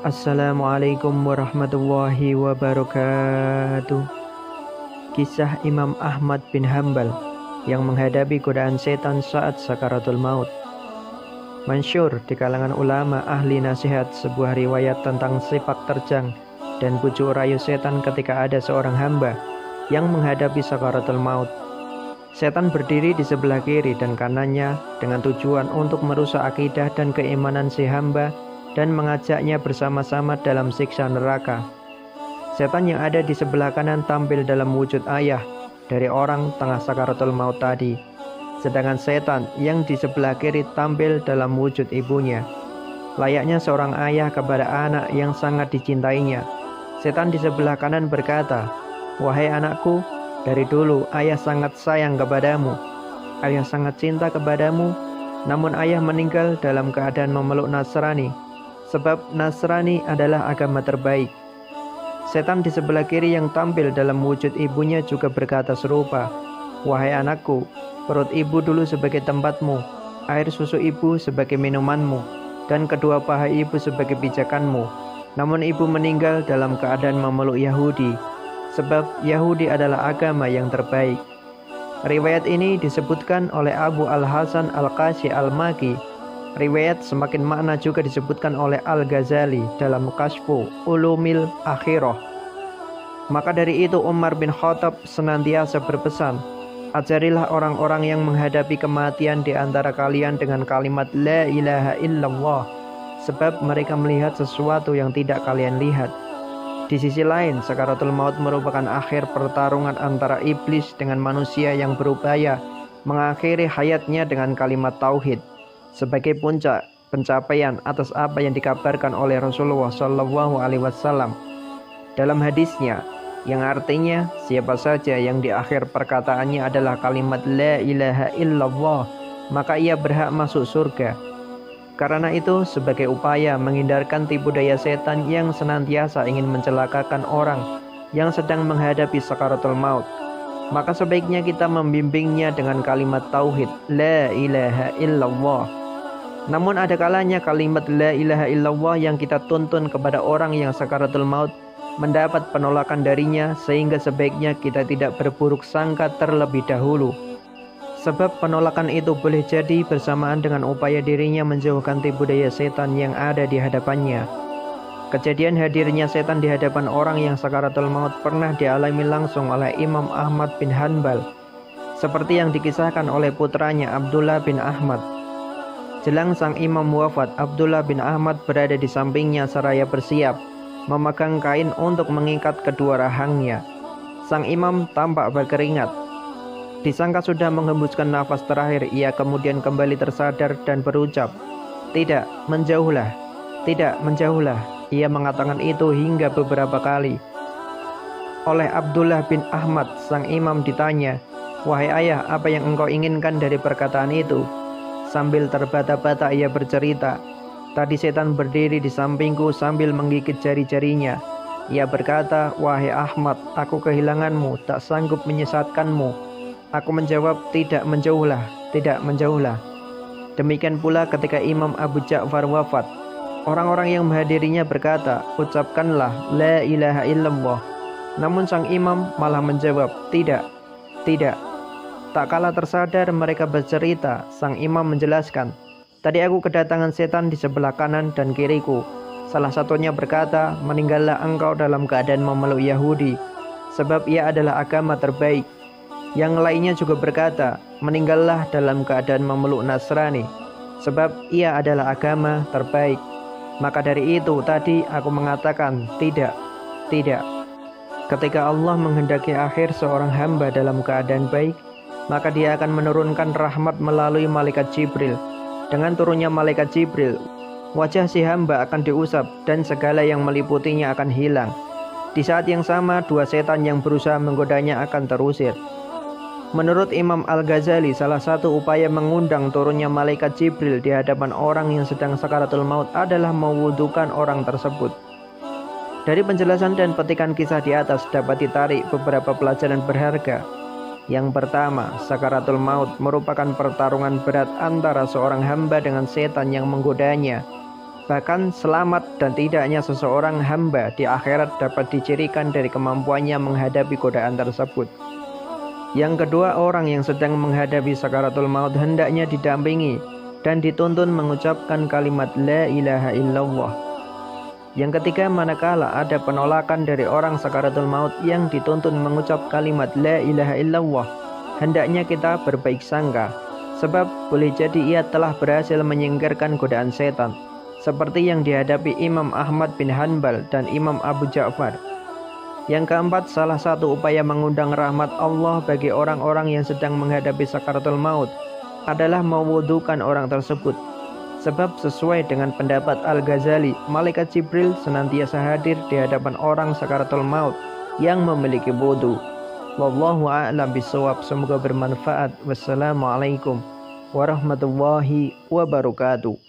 Assalamualaikum warahmatullahi wabarakatuh. Kisah Imam Ahmad bin Hambal yang menghadapi godaan setan saat sakaratul maut. Masyhur di kalangan ulama ahli nasihat sebuah riwayat tentang sepak terjang dan bujuk rayu setan ketika ada seorang hamba yang menghadapi sakaratul maut. Setan berdiri di sebelah kiri dan kanannya dengan tujuan untuk merusak akidah dan keimanan si hamba dan mengajaknya bersama-sama dalam siksa neraka. Setan yang ada di sebelah kanan tampil dalam wujud ayah dari orang tengah sakaratul maut tadi, sedangkan setan yang di sebelah kiri tampil dalam wujud ibunya. Layaknya seorang ayah kepada anak yang sangat dicintainya, setan di sebelah kanan berkata, "Wahai anakku, dari dulu ayah sangat sayang kepadamu. Ayah sangat cinta kepadamu, namun ayah meninggal dalam keadaan memeluk Nasrani. Sebab Nasrani adalah agama terbaik." Setan di sebelah kiri yang tampil dalam wujud ibunya juga berkata serupa, "Wahai anakku, perut ibu dulu sebagai tempatmu, air susu ibu sebagai minumanmu, dan kedua paha ibu sebagai pijakanmu. Namun ibu meninggal dalam keadaan memeluk Yahudi, sebab Yahudi adalah agama yang terbaik." Riwayat ini disebutkan oleh Abu Al-Hasan Al-Qashi Al-Maki. Riwayat semakin makna juga disebutkan oleh Al-Ghazali dalam Kashfu Ulumil Akhirah. Maka dari itu Umar bin Khattab senantiasa berpesan, "Ajarilah orang-orang yang menghadapi kematian di antara kalian dengan kalimat La ilaha illallah, sebab mereka melihat sesuatu yang tidak kalian lihat." Di sisi lain, sakaratul maut merupakan akhir pertarungan antara iblis dengan manusia yang berupaya mengakhiri hayatnya dengan kalimat tauhid sebagai puncak pencapaian atas apa yang dikabarkan oleh Rasulullah SAW dalam hadisnya, yang artinya siapa saja yang di akhir perkataannya adalah kalimat La ilaha illallah, maka ia berhak masuk surga. Karena itu, sebagai upaya menghindarkan tipu daya setan yang senantiasa ingin mencelakakan orang yang sedang menghadapi sakaratul maut, maka sebaiknya kita membimbingnya dengan kalimat tauhid La ilaha illallah. Namun ada kalanya kalimat La ilaha illallah yang kita tuntun kepada orang yang sakaratul maut mendapat penolakan darinya, sehingga sebaiknya kita tidak berburuk sangka terlebih dahulu. Sebab penolakan itu boleh jadi bersamaan dengan upaya dirinya menjauhkan tipu daya setan yang ada di hadapannya. Kejadian hadirnya setan di hadapan orang yang sakaratul maut pernah dialami langsung oleh Imam Ahmad bin Hanbal, seperti yang dikisahkan oleh putranya Abdullah bin Ahmad. Jelang sang imam wafat, Abdullah bin Ahmad berada di sampingnya seraya bersiap memegang kain untuk mengikat kedua rahangnya. Sang imam tampak berkeringat. Disangka sudah menghembuskan nafas terakhir, ia kemudian kembali tersadar dan berucap, "Tidak, menjauhlah, tidak, menjauhlah." Ia mengatakan itu hingga beberapa kali. Oleh Abdullah bin Ahmad, sang imam ditanya, "Wahai ayah, apa yang engkau inginkan dari perkataan itu?" Sambil terbata-bata ia bercerita, "Tadi setan berdiri di sampingku sambil menggigit jari-jarinya. Ia berkata, 'Wahai Ahmad, aku kehilanganmu, tak sanggup menyesatkanmu.' Aku menjawab, 'Tidak, menjauhlah, tidak, menjauhlah.' Demikian pula ketika Imam Abu Ja'far wafat, orang-orang yang menghadirinya berkata, 'Ucapkanlah La ilaha illallah.' Namun sang imam malah menjawab, 'Tidak, tidak.' Tak kala tersadar mereka bercerita, sang imam menjelaskan, 'Tadi aku kedatangan setan di sebelah kanan dan kiriku. Salah satunya berkata, meninggallah engkau dalam keadaan memeluk Yahudi, sebab ia adalah agama terbaik. Yang lainnya juga berkata, meninggallah dalam keadaan memeluk Nasrani, sebab ia adalah agama terbaik. Maka dari itu tadi aku mengatakan, tidak, tidak.' Ketika Allah menghendaki akhir seorang hamba dalam keadaan baik, maka dia akan menurunkan rahmat melalui malaikat Jibril. Dengan turunnya malaikat Jibril, wajah si hamba akan diusap dan segala yang meliputinya akan hilang. Di saat yang sama, dua setan yang berusaha menggodanya akan terusir. Menurut Imam Al-Ghazali, salah satu upaya mengundang turunnya malaikat Jibril di hadapan orang yang sedang sakaratul maut adalah mewudukan orang tersebut. Dari penjelasan dan petikan kisah di atas dapat ditarik beberapa pelajaran berharga. Yang pertama, sakaratul maut merupakan pertarungan berat antara seorang hamba dengan setan yang menggodanya. Bahkan selamat dan tidaknya seseorang hamba di akhirat dapat dicirikan dari kemampuannya menghadapi godaan tersebut. Yang kedua, orang yang sedang menghadapi sakaratul maut hendaknya didampingi dan dituntun mengucapkan kalimat la ilaha illallah. Yang ketiga, manakala ada penolakan dari orang sakaratul maut yang dituntun mengucap kalimat la ilaha illallah, hendaknya kita berbaik sangka, sebab boleh jadi ia telah berhasil menyingkirkan godaan setan, seperti yang dihadapi Imam Ahmad bin Hanbal dan Imam Abu Ja'far. Yang keempat, salah satu upaya mengundang rahmat Allah bagi orang-orang yang sedang menghadapi sakaratul maut adalah mewudukan orang tersebut. Sebab sesuai dengan pendapat Al-Ghazali, malaikat Jibril senantiasa hadir di hadapan orang sakaratul maut yang memiliki wudu. Wallahu a'lam bishawab. Semoga bermanfaat. Wassalamualaikum warahmatullahi wabarakatuh.